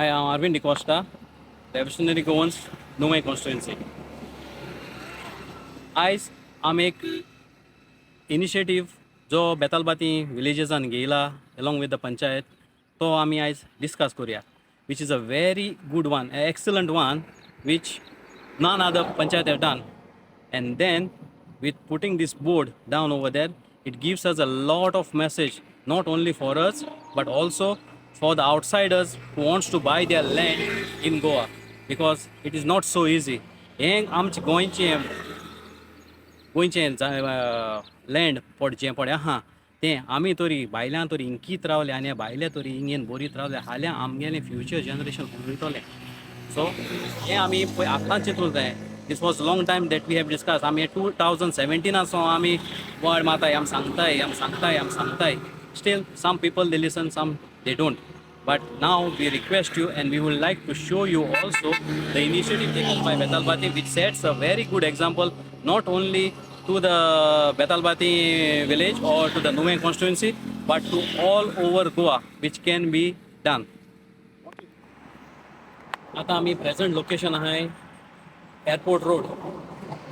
Hi, I'm Arvind DeCosta, revolutionary Goans, Numai constituency. आयज आमी एक इनिशिएटीव जो Betalbatim विलेजेसान घेयला along with the panchayat तो आमी आयज डिस्कस करूया which is a very good one, an excellent one which none other panchayat have done. And then with putting this board down over there, it gives us a lot of message not only for us but also for the outsiders who wants to buy their land in Goa, because it is not so easy. हें आमचे गोंयचें land पडचें पड्या आहा तें आमी तरी भायल्यां तरी इंकीत रावले आनी भायले तरी इंगेन बोरीत रावले हाल्यां आमगेलें फ्युचर जनरेशन उरतलें. सो हें आमी पळय आतांच चिंतूंक जाय. This was long time that we have discuss. आमी 2017 आमी वर्ड मारताय, सांगताय. Still, some people they listen, some they don't. But now we request you and we would like to show you also the initiative taken by Betalbati, which sets a very good example not only to the Betalbati village or to the Nuwen constituency, but to all over Goa, which can be done. आता आमी present location आहाय airport road.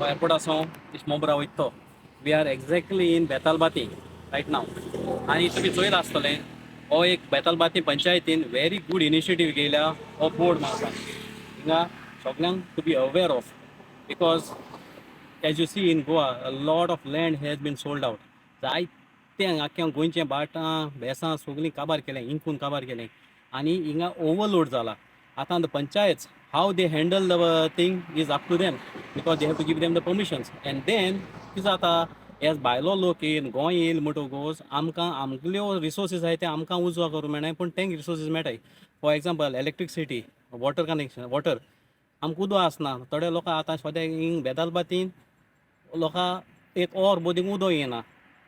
Airport आसा इस मोबरा वयता तो. We are exactly in Betalbatim right now. आनी तुमी चोयला आसतलें हो एक बेतालबाती पंचायतीन व्हेरी गूड इनिशिएटीव घेयल्या हो बोर्ड मारपाक. हिंगा सगळ्यांक to be aware of, because as you see in Goa a lot of land has been sold out. जायते आख्या गोंयचें भाटां बेसां सगळीं काबार केलें, इंकून काबार केलें आनी हिंगा ओवरलोड जाला. आता the panchayats, how they handle the thing is up to them, because they have to give them the permissions. And then कितें जाता, एज भायलो लोक येयन गोंय येयल म्हणटकूच आमकां आमगल्यो रिसोर्सीस आहाय ते आमकां उजवा करूं मेळनाय, पूण तेंक रिसोर्सीस मेळटाय. For example electricity, water connection, water आमकां उदो आसना. थोडे लोक आतां सद्या हिंग बेतालबातीन लोकां एक ऑर बोदीक उदो येना,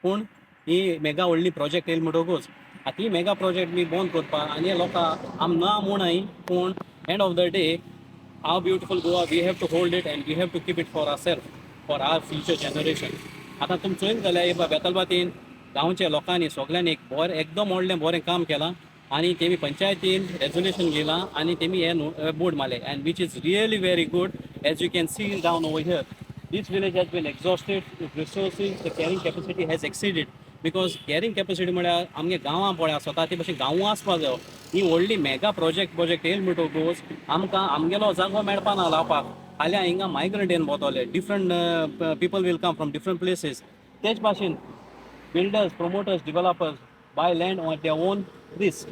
पूण ही मेगा व्हडली प्रोजेक्ट येयली म्हणटकूच आतां ही मेगा प्रोजेक्ट बी बंद करपाक आनी लोकां आम ना म्हूणाय, पूण end of the day how beautiful Goa we have to hold it and we have to keep it for our self, for our future generation. आतां तुमी चोयन जाल्यार बेतालबातीन गांवच्या लोकांनी सगळ्यांनी एक बरें एकदम व्हडलें बरें काम केलां आनी तेमी पंचायतीन रेजोल्युशन घेयलां आनी तेमी हे बोर्ड मारले, and which is really very good. As you can see down over here, this village has been exhausted with resources. The carrying capacity has exceeded, because carrying capacity म्हळ्यार आमगे गांवां पळय स्वता ते भशेन गांवां आसपा जायो. ही व्हडली मेगा प्रोजेक्ट येयल म्हणटकूच आमकां आमगेलो जागो मेळपा ना लावपाक. हाल्यां हिंगा मायग्रंट येवन वतले, different people will come from different places. तेच भाशेन builders, promoters, developers buy land on their own risk.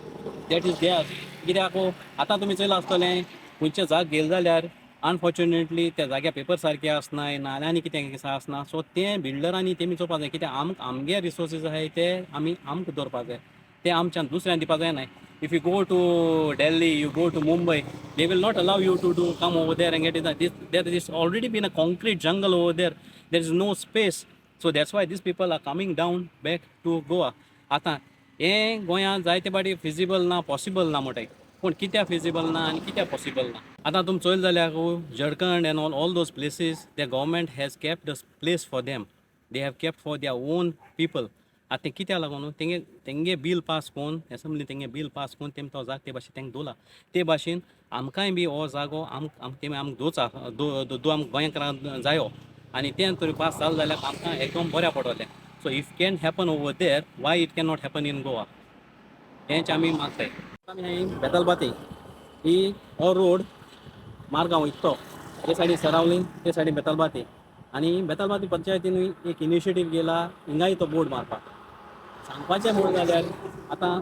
That is theirs. कित्याक आतां तुमी चोयलां आसतलें खंयचें जाग घेयलें जाल्यार अनफॉर्च्युनेटली त्या जाग्यार पेपर सारके आसनाय, नाल्यार आनी कितें आसना. सो तें बिल्डरांनी तेमी चोवपा जाय, कित्याक आमगे रिसोर्सीस आहाय ते आमी आमकां दवरपा जाय, ते आमच्यान दुसऱ्यांक दिवपा जायनाय. If you go to Delhi, you go to Mumbai, they will not allow you to come over there and get it. There is already been a concrete jungle over there. There is no space. So that's why these people are coming down back to Goa. आतां हें गोंयांत जायते फाटी feasible ना, possible ना म्हणटाय, पूण कित्याक feasible ना आनी कित्याक पॉसिबल ना. आतां तुमी चोयलें जाल्यार Jharkhand and all those places the government has kept the place for them. They have kept for their own people. आतां तें कित्याक लागून तेंगे बील पास कोन्न, एसेंब्ली तेंगे बील पास कोन्न तेमी तो जाग ते भाशेन तेंका दवरला. ते भाशेन आमकांय बी हो जागो तेमी आमकां दोचा आमकां गोंयकारांक जायो, आनी तें तरी पास जालें जाल्यार आमकां एकदम बऱ्या पडटलें. So if can happen over there, why it can not happen in Goa, हेंच आमी मागताय. आमी बेतालबाती ही हो रोड मारगांव वयता, ते सायडीन सरावलीं, ते सायडीन बेतालबाती. आनी बेतालबाती पंचायतीन एक इनिशिएटीव घेयला हिंगाय तो बोर्ड मारपाक. सांगपाचें म्हण जाल्यार आतां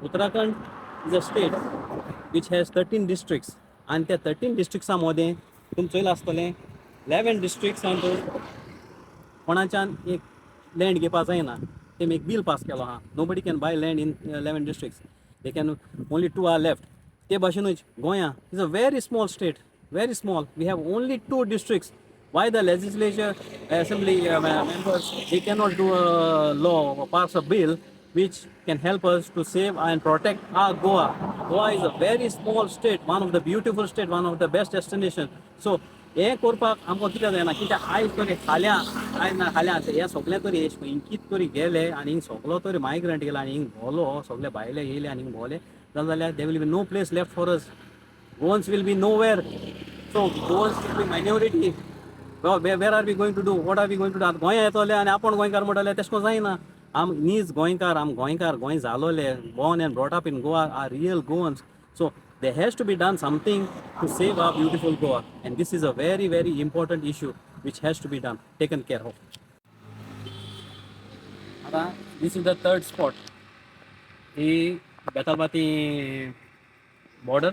Uttarakhand is a state which has 13 districts, आनी त्या 13 डिस्ट्रिक्ट्सां मदें तुमी चोयलां आसतलें 11 डिस्ट्रिक्ट्सांत कोणाच्यान एक लँड घेवपा जायना. तेमी एक बील पास केलो आहा, nobody can buy land in 11 districts, they can only 2 are left. ते भाशेनूच Goa is a very small state, very small. We have only 2 districts. Why the legislature, assembly members, they cannot do a law or pass a bill which can help us to save and protect our Goa. Goa is a very small state, one of the beautiful state, one of the best destination. So हें करपाक आमकां कित्याक जायना, कित्याक आयज तरी हाल्यां हें सगळें तरी इंकीत तरी गेले आनी हिंग सगळो तरी मायग्रंट गेला आनी हिंग भोवलो, सगळे भायले येयले आनी हिंग भोवले. जाल्यार there will be no place left for us. Goans will be nowhere. So Goans will be minority. Where are we going to do? What are we going to do? Goa येतले आनी आपण गोंयकार म्हणटले तेश कोन जायना. आम नीज गोंयकार, आम गोंयकार, Goa जालोले, born and brought up in Goa are real Goans. So there has to be done something to save our beautiful Goa, and this is a very, very important issue which has to be done, taken care of. आता this is the third spot. He Betalbatim border,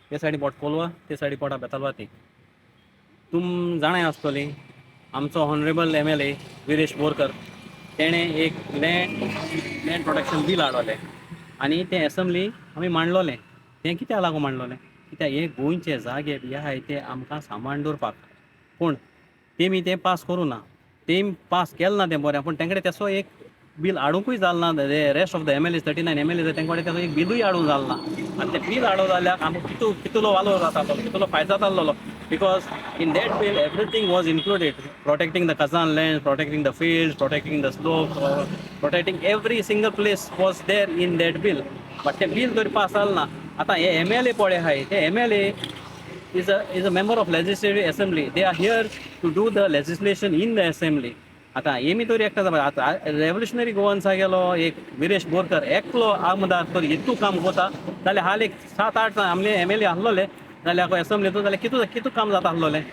ते सायडी pot Kolwa, ते सायडी पोटा बेतालबाती. तुम जाणाय आसतली आमचो honourable MLA Viresh Borkar तेणे एक लँड प्रोटेक्शन बील हाडलें आनी तें एसेंब्ली आमी मांडलोलें. तें कित्याक लागून मांडलोलें? कित्याक हे गोंयचे जागे बी आहाय ते आमकां सांबाळून दवरपाक. पूण तेमी तें पास करूं ना. तेम पास केलें ना तें बरें, पूण तेंकडे तेसो एक बील हाडूंकूय जालना. Rest of the MLAs 39 MLAs तेंकडे तेजो एक बिलूय हाडूंक जालना. आनी तें बील हाडूं जाल्यार आमकां कितलो वालो जातालो, कितलो फायदो जातालो. Because in that bill everything was included, protecting the Kazan land, protecting the fields, protecting the slopes, protecting every single place was there in that bill. But the bill तरी पास जालना. आता हे MLA पळय आहाय ते MLA is a member of legislative assembly. They are here to do the legislation in the assembly. आता Hemy तरी एकटा आता revolutionary गोवन्सा गेलो एक विरेश बोरकर एकलो आमदार तरी इतू काम कोता जाल्यार हाल एक 7-8 आमले MLA आहलोले जाल्यार असेंब्लीचो जाल्यार कितू काम जाता आहलोलें.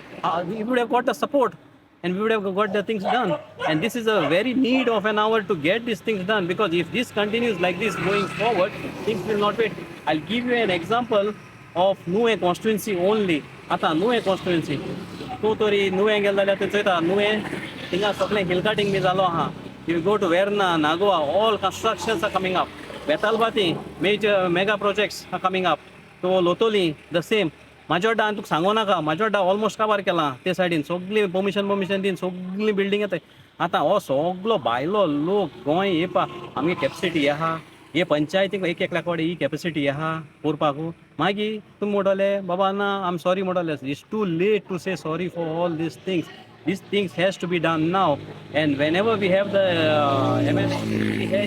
We would have got the support and we would have got the things done, and this is a very need of an hour to get these things done, because if this continues like this going forward, things will not wait. I'll give you an example of Nuhe constituency only. आता Nuhe constituency तूं तरी Nuhe गेलो जाल्यार थंय Choyta Nuhe थिंगा सगळें hill cutting B जालो आहा. You go to Verna, Nagua, all constructions are coming up. Betalbati, major mega projects are coming up. So Lotoli, the same. Majorda तुका सांगू नाका, Majorda ऑलमोस्ट काबार केला ते सायडीन सगळी परमिशन दिन सगळी बिल्डिंग येताय. आतां हो सगळो भायलो लोक गोंय येवपा आमगे कॅपेसिटी आहा, हे पंचायतीक एक लाखवाडे ही कॅपेसिटी आहा करपाकू. मागीर तुमी म्हणटले बाबा ना आय एम सॉरी म्हणटले. It's too late to say sorry for all this things. These things has to be done now, and whenever we have the MLA,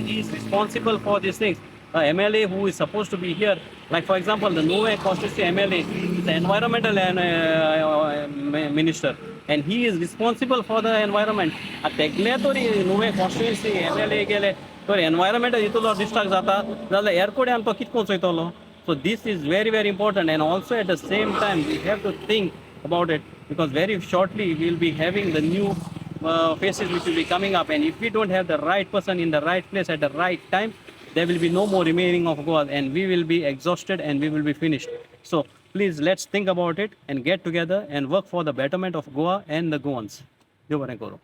he is responsible for these things. MLA who is supposed to be here, like for example the Nuhe constituency MLA is the environmental minister, and he is responsible for the environment. At Tegletori Nuhe constituency MLA gele so environment itolo distract jata jala air code am to kitko soitolo. So this is very, very important, and also at the same time we have to think about it, because very shortly we will be having the new faces which will be coming up, and if we don't have the right person in the right place at the right time, there will be no more remaining of Goa, and we will be exhausted and we will be finished. So please, let's think about it and get together and work for the betterment of Goa and the Goans. Jo bare koro.